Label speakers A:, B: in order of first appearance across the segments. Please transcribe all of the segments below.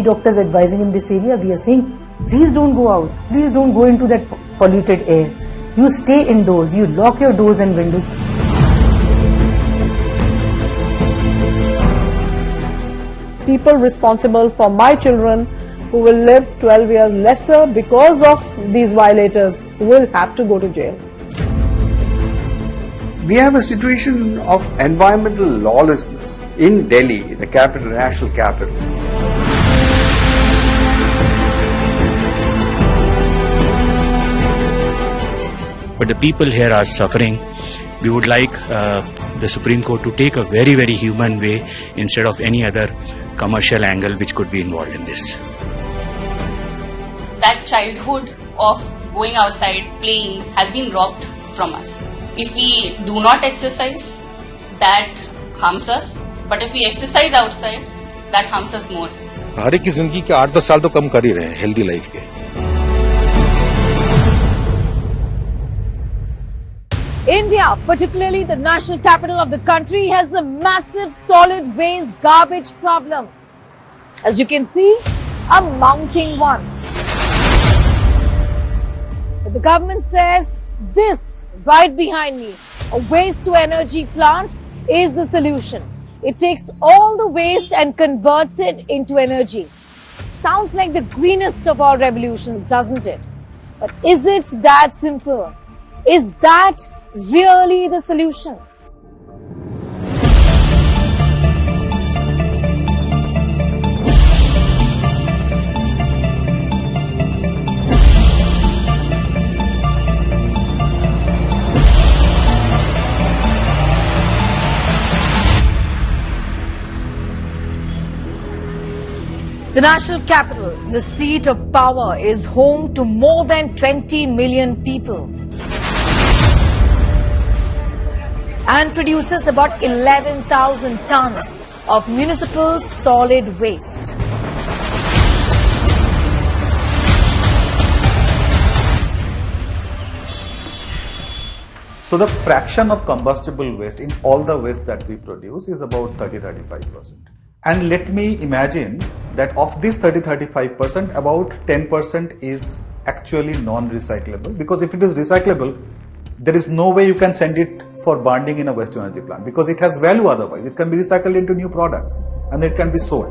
A: we doctors advising in this area, we are saying, please don't go out. Please don't go into that polluted air. You stay indoors. You lock your doors and windows.
B: People responsible for my children who will live 12 years lesser because of these violators will have to go to jail.
C: We have a situation of environmental lawlessness in Delhi, the capital, national capital.
D: But the people here are suffering. We would like the Supreme Court to take a very, very human way instead of any other commercial angle which could be involved in this.
E: That childhood of going outside, playing, has been robbed from us. If we do not exercise, that harms us. But if we exercise outside, that harms us more.
F: हर एक की जिंदगी के 8-10 साल तो कम कर ही रहे हैं healthy life के.
G: India, particularly the national capital of the country, has a massive solid waste garbage problem. As you can see, a mounting one. But the government says this right behind me, a waste to energy plant, is the solution. It takes all the waste and converts it into energy. Sounds like the greenest of all revolutions, doesn't it? But is it that simple? Is that really the solution? The national capital, the seat of power, is home to more than 20 million people and produces about 11,000 tons of municipal solid waste.
H: So the fraction of combustible waste in all the waste that we produce is about 30-35%. And let me imagine that of this 30-35%, about 10% is actually non-recyclable, because if it is recyclable, there is no way you can send it for burning in a waste to energy plant, because it has value otherwise. It can be recycled into new products and it can be sold.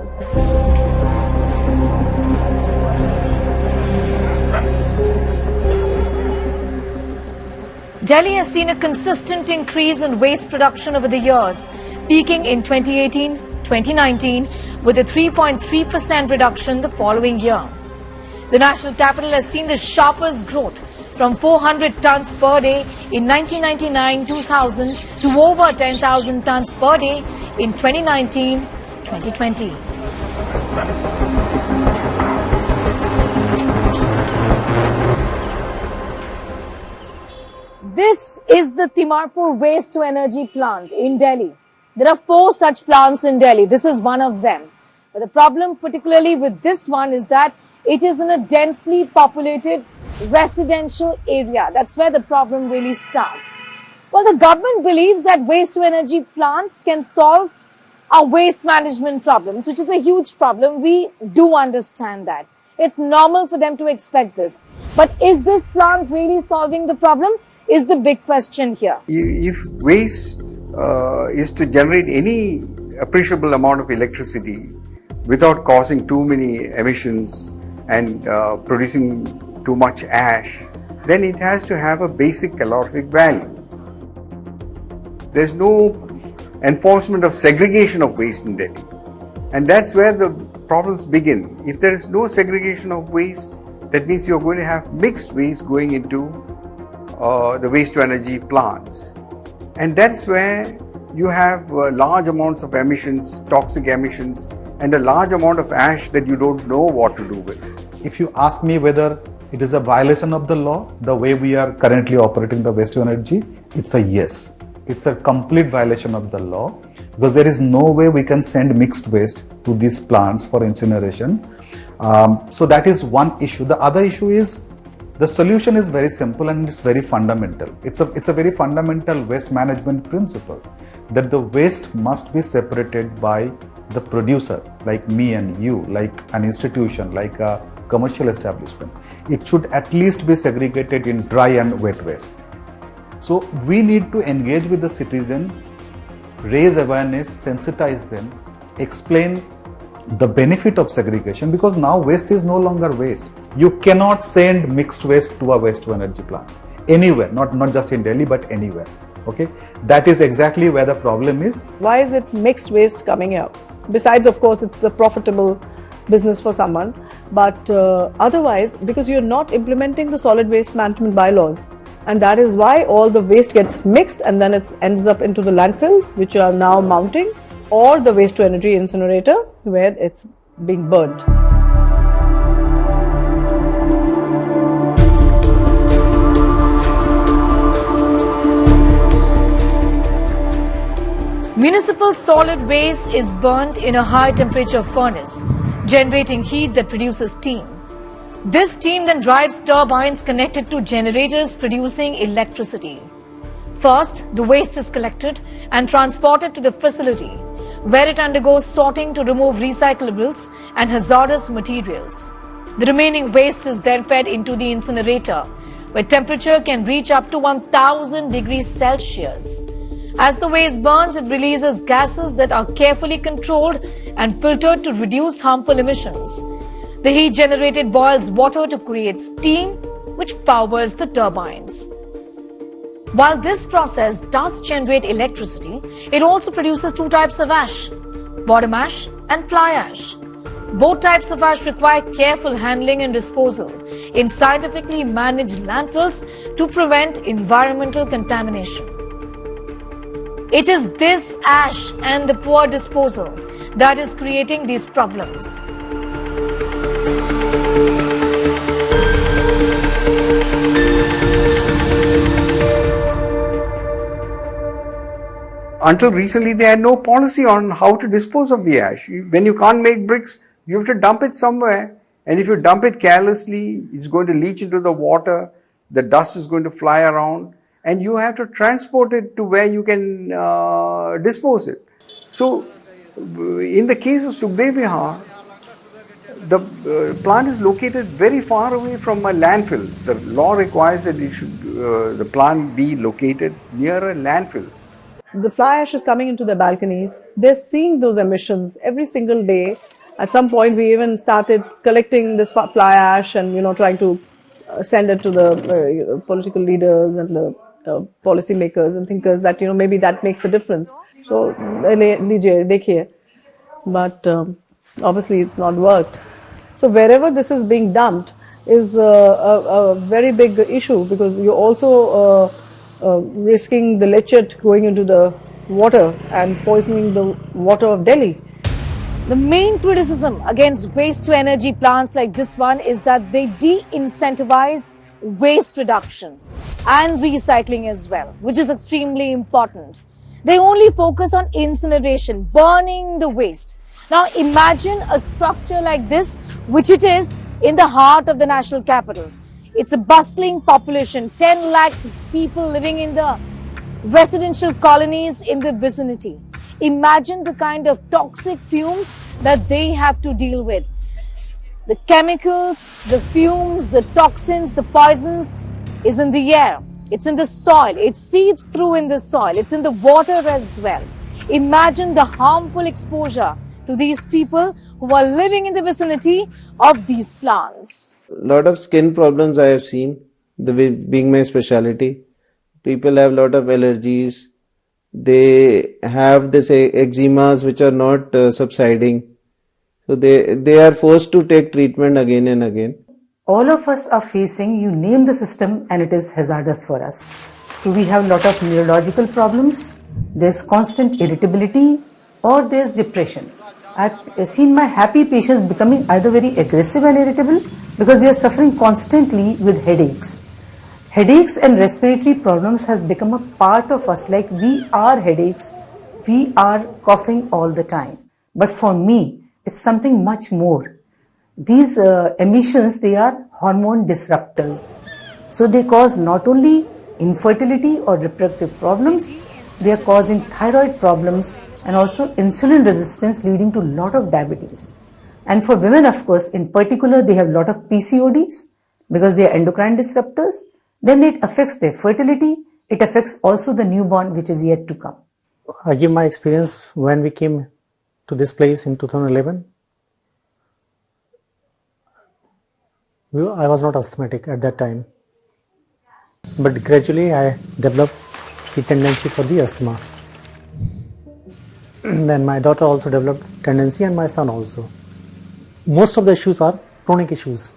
G: Delhi has seen a consistent increase in waste production over the years, peaking in 2018-2019 with a 3.3% reduction the following year. The national capital has seen the sharpest growth from 400 tons per day in 1999-2000 to over 10,000 tons per day in 2019-2020. This is the Timarpur waste to energy plant in Delhi. There are 4 such plants in Delhi. This is one of them. But the problem particularly with this one is that it is in a densely populated residential area. That's where the problem really starts. Well, the government believes that waste to energy plants can solve our waste management problems, which is a huge problem. We do understand that. It's normal for them to expect this. But is this plant really solving the problem? Is the big question here.
C: If waste is to generate any appreciable amount of electricity without causing too many emissions and producing too much ash, then it has to have a basic calorific value. There's no enforcement of segregation of waste in Delhi. And that's where the problems begin. If there is no segregation of waste, that means you're going to have mixed waste going into the waste to energy plants. And that's where you have large amounts of emissions, toxic emissions, and a large amount of ash that you don't know what to do with.
H: If you ask me whether it is a violation of the law, the way we are currently operating the waste to energy, it's a yes. It's a complete violation of the law, because there is no way we can send mixed waste to these plants for incineration. So that is one issue. The other issue is the solution is very simple and it's very fundamental. It's a very fundamental waste management principle that the waste must be separated by the producer, like me and you, like an institution, like a commercial establishment, it should at least be segregated in dry and wet waste. So we need to engage with the citizen, raise awareness, sensitize them, explain the benefit of segregation, because now waste is no longer waste. You cannot send mixed waste to a waste to energy plant anywhere, not just in Delhi but anywhere. Okay, that is exactly where the problem is.
B: Why is it mixed waste coming here? Besides, of course, it's a profitable business for someone, but otherwise, because you're not implementing the solid waste management bylaws, and that is why all the waste gets mixed and then it ends up into the landfills, which are now mounting, or the waste to energy incinerator where it's being burnt.
G: Municipal solid waste is burnt in a high temperature furnace, generating heat that produces steam. This steam then drives turbines connected to generators producing electricity. First, the waste is collected and transported to the facility, where it undergoes sorting to remove recyclables and hazardous materials. The remaining waste is then fed into the incinerator, where temperature can reach up to 1000 degrees Celsius. As the waste burns, it releases gases that are carefully controlled and filtered to reduce harmful emissions. The heat generated boils water to create steam, which powers the turbines. While this process does generate electricity, it also produces two types of ash, bottom ash and fly ash. Both types of ash require careful handling and disposal in scientifically managed landfills to prevent environmental contamination. It is this ash and the poor disposal that is creating these problems.
C: Until recently, they had no policy on how to dispose of the ash. When you can't make bricks, you have to dump it somewhere. And if you dump it carelessly, it's going to leach into the water, the dust is going to fly around, and you have to transport it to where you can dispose it. So, in the case of Sukhdev Vihar, the plant is located very far away from a landfill. The law requires that it should, the plant be located near a landfill.
B: The fly ash is coming into the balconies. They're seeing those emissions every single day. At some point, we even started collecting this fly ash and, trying to send it to the political leaders and the policy makers and thinkers that, maybe that makes a difference. So, but obviously it's not worked. So wherever this is being dumped is a very big issue, because you're also risking the leachate going into the water and poisoning the water of Delhi.
G: The main criticism against waste to energy plants like this one is that they de-incentivize waste reduction and recycling as well, which is extremely important. They only focus on incineration, burning the waste. Now imagine a structure like this, which it is in the heart of the national capital. It's a bustling population, 10 lakh people living in the residential colonies in the vicinity. Imagine the kind of toxic fumes that they have to deal with. The chemicals, the fumes, the toxins, the poisons is in the air. It's in the soil. It seeps through in the soil. It's in the water as well. Imagine the harmful exposure to these people who are living in the vicinity of these plants.
I: A lot of skin problems I have seen, being my specialty. People have a lot of allergies. They have this eczemas which are not subsiding. So they are forced to take treatment again and again.
A: All of us are facing, you name the system and it is hazardous for us. So we have a lot of neurological problems, there's constant irritability or there's depression. I've seen my happy patients becoming either very aggressive and irritable because they are suffering constantly with headaches. Headaches and respiratory problems has become a part of us, like we are headaches, we are coughing all the time. But for me, it's something much more. These emissions, they are hormone disruptors. So they cause not only infertility or reproductive problems, they are causing thyroid problems, and also insulin resistance leading to a lot of diabetes. And for women, of course, in particular, they have a lot of PCODs because they are endocrine disruptors. Then it affects their fertility. It affects also the newborn, which is yet to come.
J: I give my experience when we came to this place in 2011. I was not asthmatic at that time, but gradually I developed the tendency for the asthma. Then my daughter also developed tendency, and my son also. Most of the issues are chronic issues,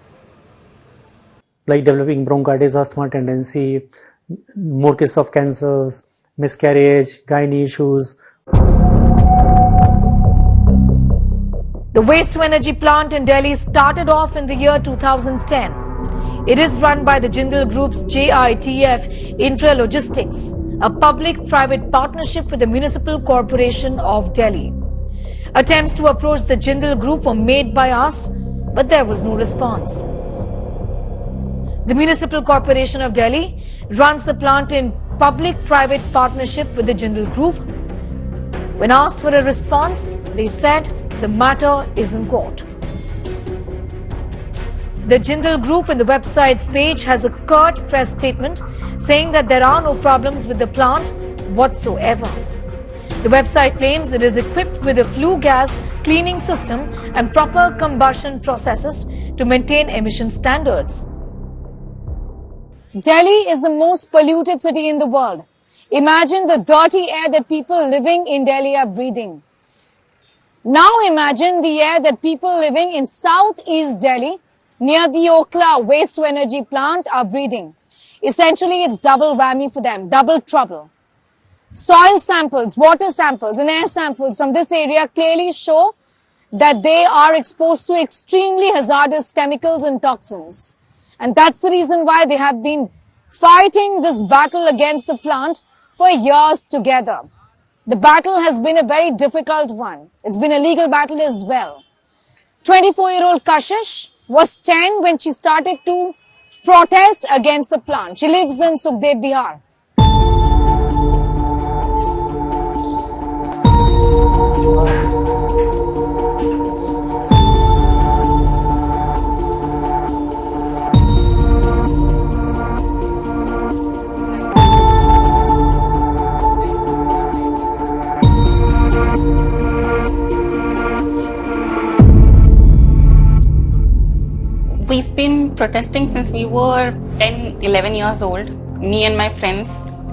J: like developing bronchitis, asthma tendency, more cases of cancers, miscarriage, gynae issues.
G: The waste to energy plant in Delhi started off in the year 2010. It is run by the Jindal Group's JITF Intralogistics, a public-private partnership with the Municipal Corporation of Delhi. Attempts to approach the Jindal Group were made by us, but there was no response. The Municipal Corporation of Delhi runs the plant in public-private partnership with the Jindal Group. When asked for a response, they said the matter is in court. The Jindal Group in the website's page has a curt press statement saying that there are no problems with the plant whatsoever. The website claims it is equipped with a flue gas cleaning system and proper combustion processes to maintain emission standards. Delhi is the most polluted city in the world. Imagine the dirty air that people living in Delhi are breathing. Now imagine the air that people living in southeast Delhi near the Okla waste to energy plant are breathing. Essentially, it's double whammy for them, double trouble. Soil samples, water samples and air samples from this area clearly show that they are exposed to extremely hazardous chemicals and toxins. And that's the reason why they have been fighting this battle against the plant for years together. The battle has been a very difficult one. It's been a legal battle as well. 24-year-old Kashish was 10 when she started to protest against the plant. She lives in Sukhdev, Bihar.
E: We've been protesting since we were 10, 11 years old, me and my friends,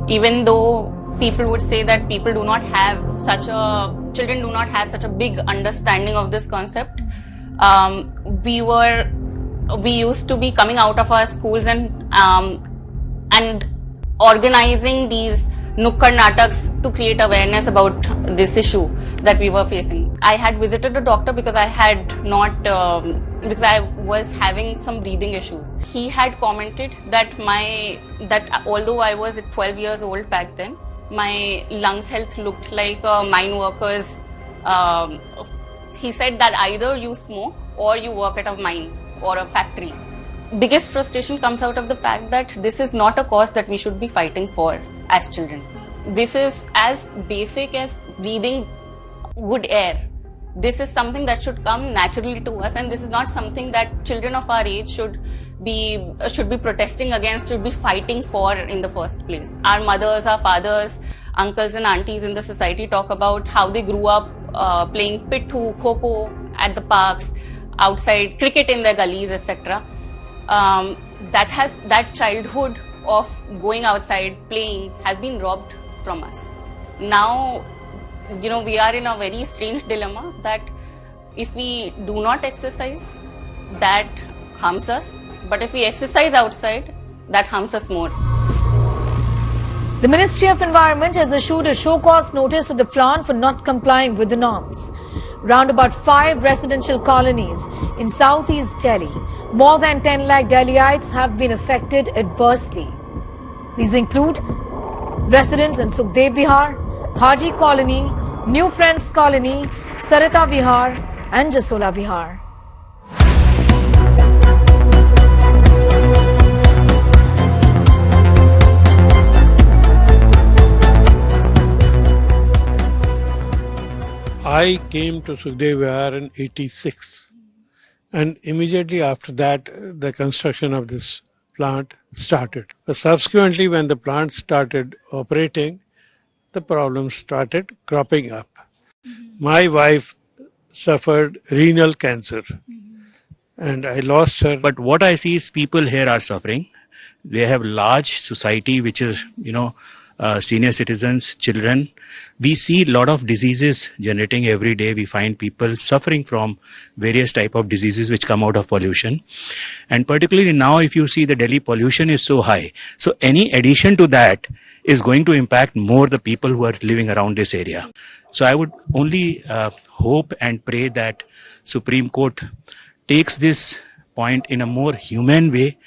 E: even though people would say that children do not have such a big understanding of this concept. We used to be coming out of our schools and organizing these Nukkad Nataks to create awareness about this issue that we were facing. I had visited a doctor because because I was having some breathing issues. He had commented that although I was 12 years old back then, my lungs health looked like a mine worker's. He said that either you smoke or you work at a mine or a factory. Biggest frustration comes out of the fact that this is not a cause that we should be fighting for as children. This is as basic as breathing good air. This is something that should come naturally to us, and this is not something that children of our age should be protesting against, should be fighting for in the first place. Our mothers, our fathers, uncles and aunties in the society talk about how they grew up playing pittu, kho-kho at the parks, outside, cricket in their gullies, etc. That childhood of going outside, playing, has been robbed from us. Now, we are in a very strange dilemma that if we do not exercise, that harms us. But if we exercise outside, that harms us more.
G: The Ministry of Environment has issued a show-cause notice to the plant for not complying with the norms. Round about 5 residential colonies in southeast Delhi, more than 10 lakh Delhiites have been affected adversely. These include residents in Sukhdev Vihar, Haji Colony, New Friends Colony, Sarita Vihar and Jasola Vihar.
K: I came to Sukhdev Vihar in 86, and immediately after that, the construction of this plant started. But subsequently, when the plant started operating, the problems started cropping up. My wife suffered renal cancer, and I lost her.
D: But what I see is people here are suffering. They have large society, which is, senior citizens, children. We see a lot of diseases generating every day. We find people suffering from various type of diseases which come out of pollution. And particularly now, if you see the Delhi pollution is so high. So any addition to that is going to impact more the people who are living around this area. So I would only hope and pray that Supreme Court takes this point in a more human way,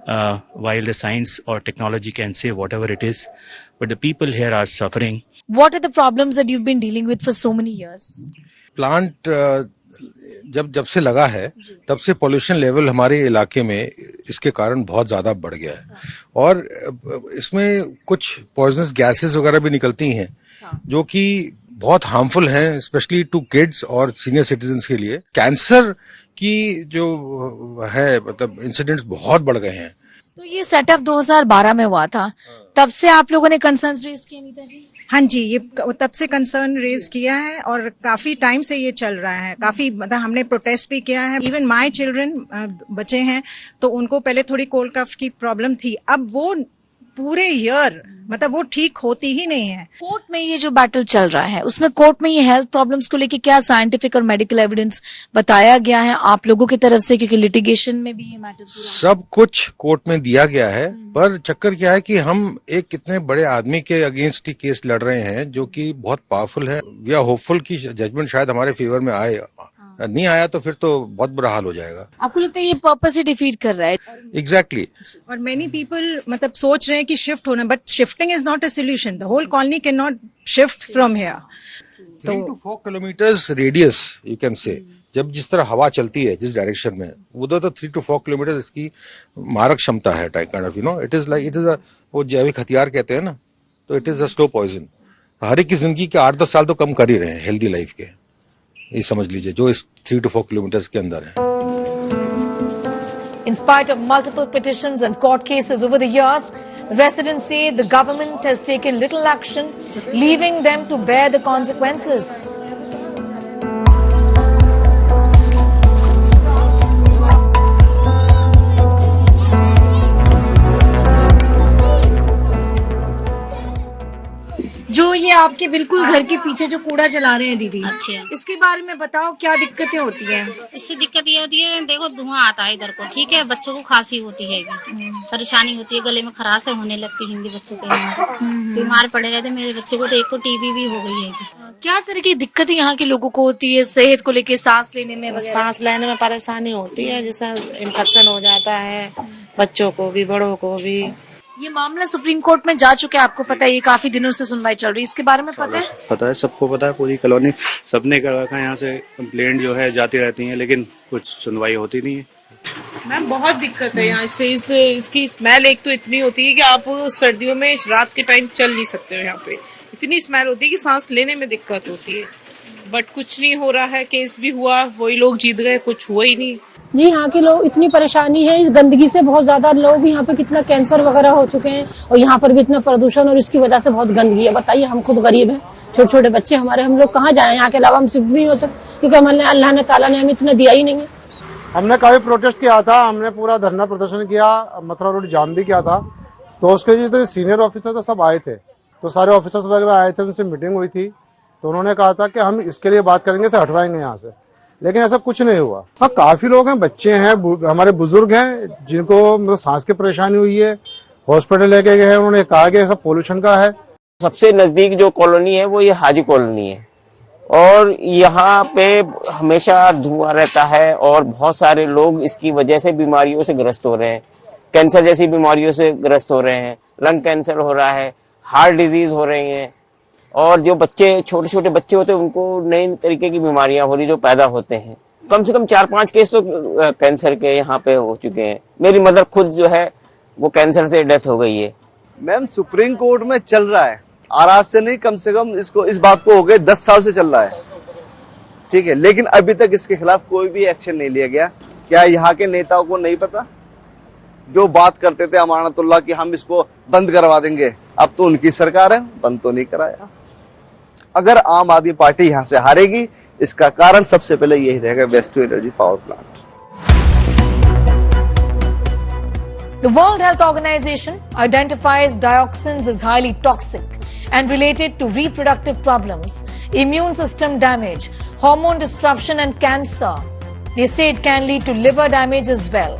D: while the science or technology can say whatever it is, but the people here are suffering.
G: What are the problems that you've been dealing with for so many years?
F: Plant जब से लगा है तब से pollution level हमारे इलाके में इसके कारण बहुत ज्यादा बढ़ गया है, और इसमें कुछ पॉइजनस गैसेस वगैरह भी निकलती हैं जो कि बहुत हार्मफुल हैं, स्पेशली टू किड्स और सीनियर सिटीजन्स के लिए. कैंसर की जो है मतलब इंसिडेंट्स बहुत बढ़ गए हैं.
G: तो ये सेटअप 2012 में हुआ था, तब से आप लोगों ने कंसर्न्स रेज किए नीता जी?
L: हाँ जी, ये तब से कंसर्न रेज किया है और काफी टाइम से ये चल रहा है. काफी मतलब हमने प्रोटेस्ट भी किया है. इवन माय चिल्ड्रन बच्चे हैं तो उनको पहले थोड़ी कोल्ड कफ की प्रॉब्लम थी, अब वो पूरे ईयर मतलब वो ठीक होती ही नहीं है.
G: कोर्ट में ये जो बैटल चल रहा है उसमें कोर्ट में ये हेल्थ प्रॉब्लम्स को लेके क्या साइंटिफिक और मेडिकल एविडेंस बताया गया है आप लोगों की तरफ से, क्योंकि लिटिगेशन में भी ये मैटर पूरा
F: सब कुछ कोर्ट में दिया गया है. पर चक्कर क्या है कि हम एक कितने बड़े आदमी के अगेंस्ट ही केस लड़ रहे हैं जो कि बहुत पावरफुल है. वी आर होपफुल कि जजमेंट शायद हमारे फेवर में आए. नहीं आया तो फिर तो बहुत बुरा हाल हो जाएगा.
G: आपको लगता है ये पर्पस ही डिफीट कर रहा है?
F: एग्जैक्टली.
L: और मेनी पीपल मतलब सोच रहे हैं कि शिफ्ट होना, but shifting is not a solution. The whole colony can not shift from here.
F: 3 to 4 kilometres radius you can say. जब जिस तरह हवा चलती है जिस डायरेक्शन में, उधर तो 3 to 4 किलोमीटर इसकी मारक क्षमता है. काइंड ऑफ इट इज वो जैविक हथियार कहते हैं ना, तो it is a slow poison. हर एक की जिंदगी के 8-10 साल तो कम कर ही रहे हैं हेल्दी लाइफ के, ये समझ लीजिए, जो इस 3 to 4 किलोमीटर के अंदर है.
G: In spite of multiple petitions and court cases over the years, residents say the government has taken little action, leaving them to bear the consequences. जो ये आपके बिल्कुल घर के पीछे जो कूड़ा जला रहे हैं दीदी,
M: अच्छा,
G: इसके बारे में बताओ क्या दिक्कतें होती हैं?
M: इससे दिक्कत ये होती है, देखो धुआं आता है इधर को, ठीक है, बच्चों को खांसी होती है, परेशानी होती है, गले में खराश होने लगती है. हिंदी बच्चों के बीमार पड़े रहते. मेरे बच्चे को तो एक को टीबी भी हो गई है.
G: क्या तरह की दिक्कतें यहाँ के लोगों को होती है सेहत को लेके? सांस लेने में
N: परेशानी होती है, जैसे इन्फेक्शन हो जाता है बच्चों को भी बड़ों को भी.
G: ये मामला सुप्रीम कोर्ट में जा चुका है, आपको पता है, ये काफी दिनों से सुनवाई चल रही है. इसके बारे में पता है?
O: पता है, सबको पता है. पूरी कॉलोनी सबने कर रखा है. यहाँ से कंप्लेंट जो है जाती रहती है, लेकिन कुछ सुनवाई होती नहीं है.
P: मैम बहुत दिक्कत है यहाँ से. इसकी स्मेल एक तो इतनी होती है कि आप सर्दियों में रात के टाइम चल नहीं सकते हो. यहाँ पे इतनी स्मेल होती है कि सांस लेने में दिक्कत होती है. बट कुछ नहीं हो रहा है. केस भी हुआ, वही लोग जीत गए, कुछ हुआ ही नहीं.
Q: जी, यहाँ के लोग इतनी परेशानी है इस गंदगी से. बहुत ज्यादा लोग यहाँ पे कितना कैंसर वगैरह हो चुके हैं, और यहाँ पर भी इतना प्रदूषण, और इसकी वजह से बहुत गंदगी है. बताइए, हम खुद गरीब हैं, छोटे छोटे बच्चे हमारे, हम लोग कहाँ जाएं? यहाँ के अलावा हम सिर्फ भी नहीं हो सकते, क्योंकि हमारे अल्लाह ने ताला ने हमें इतना दिया ही नहीं है.
R: हमने काफी प्रोटेस्ट किया था, हमने पूरा धरना प्रदर्शन किया, मथुरा रोड जाम भी किया था. तो उसके लिए तो सीनियर ऑफिसर तो सब आए थे, तो सारे ऑफिसर्स वगैरह आए थे, उनसे मीटिंग हुई थी. तो उन्होंने कहा था कि हम इसके लिए बात करेंगे, से हटवाएंगे यहाँ से. लेकिन ऐसा कुछ नहीं हुआ. हाँ, काफी लोग हैं, बच्चे हैं, हमारे बुजुर्ग हैं जिनको मतलब सांस की परेशानी हुई है, हॉस्पिटल लेके गए हैं. उन्होंने कहा कि सब पोल्यूशन का है.
S: सबसे नजदीक जो कॉलोनी है वो ये हाजी कॉलोनी है, और यहाँ पे हमेशा धुआं रहता है, और बहुत सारे लोग इसकी वजह से बीमारियों से ग्रस्त हो रहे हैं. कैंसर जैसी बीमारियों से ग्रस्त हो रहे हैं, लंग कैंसर हो रहा है, हार्ट डिजीज हो रही हैं, और जो बच्चे छोटे छोटे बच्चे होते हैं उनको नई तरीके की बीमारियां हो रही जो पैदा होते हैं. कम से कम 4-5 केस तो कैंसर के यहाँ पे हो चुके हैं. मेरी मदर खुद जो है वो कैंसर से डेथ हो गई है.
T: मैम, सुप्रीम कोर्ट में चल रहा है, आज से नहीं, कम से कम इसको इस बात को हो गए 10 साल से चल रहा है. ठीक है, लेकिन अभी तक इसके खिलाफ कोई भी एक्शन नहीं लिया गया। क्या यहाँ के नेताओं को नहीं पता? जो बात करते थे अमानतुल्लाह कि हम इसको बंद करवा देंगे, अब तो उनकी सरकार है, बंद तो नहीं कराया। अगर आम आदमी पार्टी यहाँ से हारेगी, इसका कारण सबसे पहले यही रहेगा, waste to energy power plant.
G: The World Health Organization identifies dioxins as highly toxic and related to reproductive problems, immune system damage, hormone disruption and cancer. They say it can lead to liver damage as well.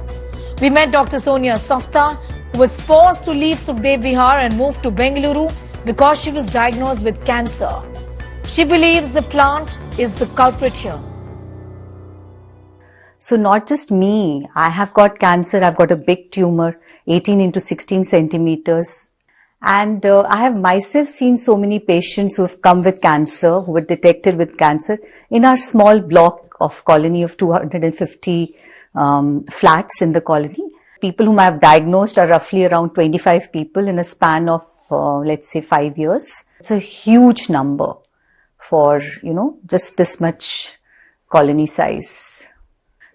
G: We met Dr. Sonia Softa, who was forced to leave Sukhdev Vihar and move to Bengaluru because she was diagnosed with cancer. She believes the plant is the culprit here.
U: So not just me, I have got cancer, I've got a big tumor, 18 into 16 centimeters. And I have myself seen so many patients who have come with cancer, who were detected with cancer in our small block of colony of 250 flats in the colony. People whom I have diagnosed are roughly around 25 people in a span of, let's say, 5 years. It's a huge number for, just this much colony size.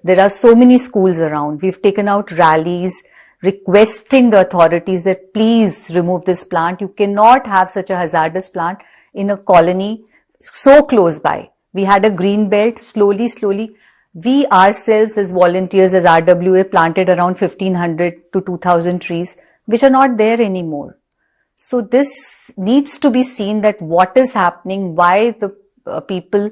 U: There are so many schools around. We've taken out rallies requesting the authorities that please remove this plant. You cannot have such a hazardous plant in a colony so close by. We had a green belt. Slowly, we ourselves as volunteers, as RWA, planted around 1500 to 2000 trees, which are not there anymore. So this needs to be seen, that what is happening, why the people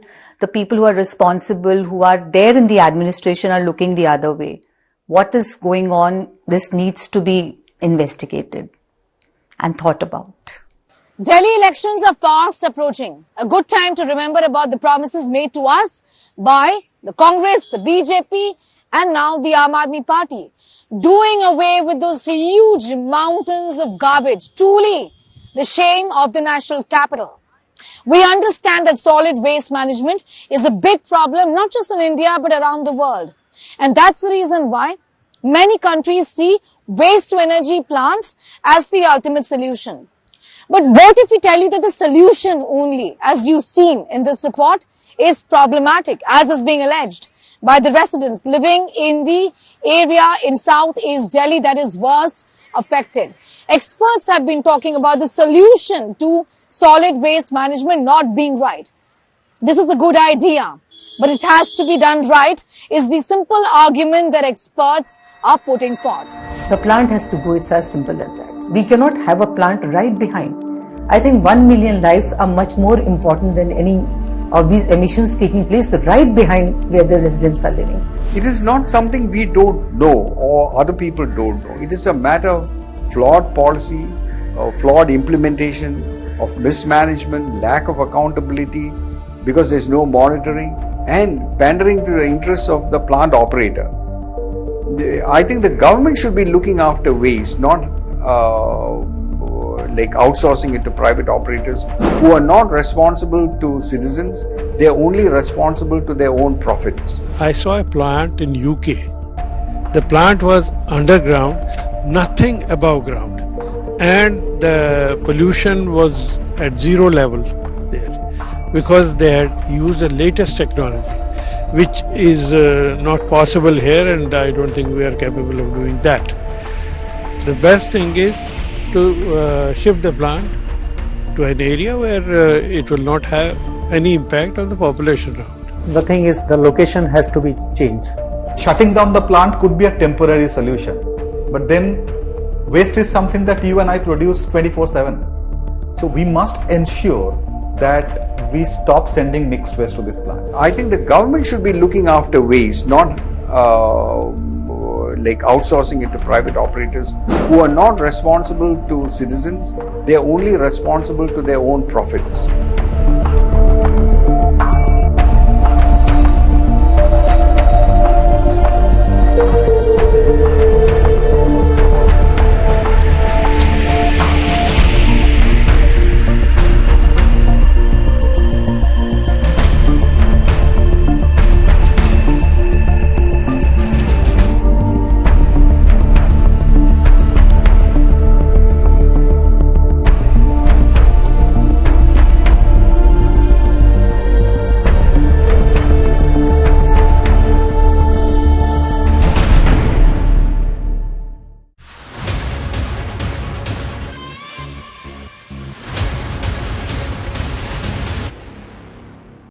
U: who are responsible, who are there in the administration, are looking the other way. What is going on? This needs to be investigated and thought about.
G: Delhi elections are fast approaching. A good time to remember about the promises made to us by the Congress, the BJP, and now the Aam Aadmi Party. Doing away with those huge mountains of garbage. Truly the shame of the national capital. We understand that solid waste management is a big problem, not just in India, but around the world. And that's the reason why many countries see waste to energy plants as the ultimate solution. But what if we tell you that the solution only, as you've seen in this report, is problematic, as is being alleged by the residents living in the area in South East Delhi that is worst affected. Experts have been talking about the solution to solid waste management not being right. This is a good idea, but it has to be done right, is the simple argument that experts are putting forth.
A: The plant has to go, it's as simple as that. We cannot have a plant right behind. I think 1 million lives are much more important than any of these emissions taking place right behind where the residents are living.
C: It is not something we don't know or other people don't know. It is a matter of flawed policy, of flawed implementation, of mismanagement, lack of accountability because there is no monitoring, and pandering to the interests of the plant operator. I think the government should be looking after waste, not like outsourcing it to private operators who are not responsible to citizens. They are only responsible to their own profits.
K: I saw a plant in UK. The plant was underground, nothing above ground, and the pollution was at zero level there because they had used the latest technology, which is not possible here, and I don't think we are capable of doing that. The best thing is to shift the plant to an area where it will not have any impact on the population around.
J: The thing is, the location has to be changed.
H: Shutting down the plant could be a temporary solution, but then waste is something that you and I produce 24/7. So we must ensure that we stop sending mixed waste to this plant.
C: I think the government should be looking after waste, not like outsourcing it to private operators who are not responsible to citizens. They are only responsible to their own profits.